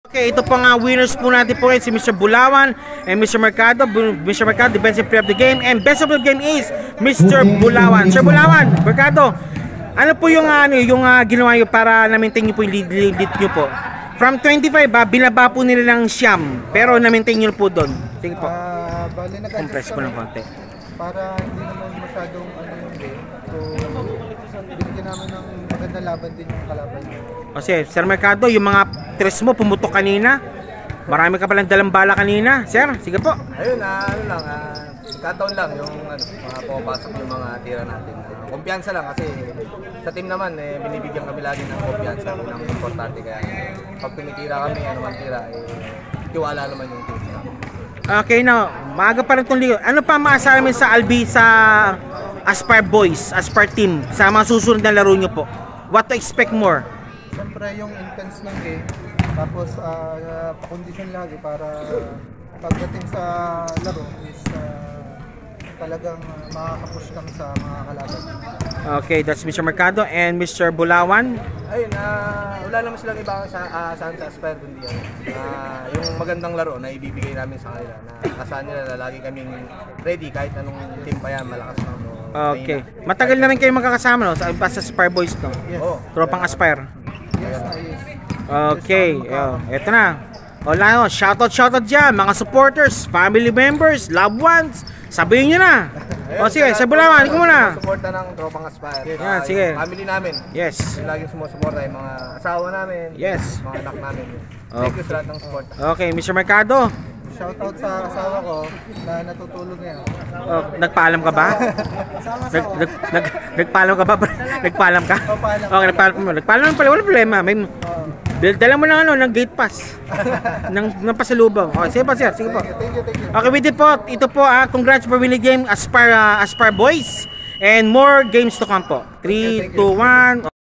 Okay, ito po nga winners po natin po si Mr. Bulawan and Mr. Mercado. Mr. Mercado, defensive player of the game, and best of the game is Mr. Bulawan. Sir Bulawan, Mercado, ano po yung ginawa niyo para na-maintain niyo po yung lead niyo po? From 25 binaba po nila ng siyam, pero na-maintain niyo po doon. Sige po. Bali Compress po ng konti. Para hindi naman masyadong yung game. So, binigyan namin ng magandang laban din yung kalaban niyo. Kasi, Sir Mercado, yung mga tres mo pumutok kanina. Marami ka palang dalang bala kanina. Sir, sige po. Ayun, kataon lang yung mga pumapasok yung mga tira natin. Kumpiyansa lang kasi sa team naman, binibigyan kami lagi ng kumpiyansa. Yun ang importante. Kaya pag tumitira kami, ano man tira, tiwala naman yung team. Okay, now, maaga pa rin itong ligo. Ano pa maasahan namin sa Albi sa Aspire Boys, Aspire Team, sa mga susunod na laro nyo po? What to expect more? Siyempre yung intense ng game, tapos pakondisyon lagi para pagdating sa laro is talagang makakapush kami sa mga kalaban. Okay, that's Mr. Mercado and Mr. Bulawan. Ayun, wala naman silang ibang saan sa Aspire kundi yung magandang laro na ibibigay namin sa kanila. Na asahan nila na lagi kaming ready kahit anong team pa yan, malakas na. Okay. Matagal na rin kayo magkakasama, no? Sa Aspire Boys, no? Yes. Oh, Tropang Aspire. Yes. Okay, eto na. Wala, shoutout dyan, mga supporters, family members, loved ones. Sabihin nyo na. O sige, sa Bulawan, ikaw muna. Suporta ng Tropang Aspire. Yan, sige. Yung family namin. Yes. Yung laging sumusuporta yung mga asawa namin. Yes. Mga anak namin. Thank you sa lahat ng support. Okay, Mr. Mercado. Shoutout sa asawa ko na natutulog ngayon. Nagpaalam ka ba? Nagpaalam ka ba? Nagpaalam ka? Okay, nagpaalam pala, wala problema. May dala mo ng ng gate pass. ng pasalubong. Okay, sige po, sir. Sige po. Thank you. Okay, with it po, ito po congrats for winning game Aspire Boys and more games to come po. 3, 2, 1.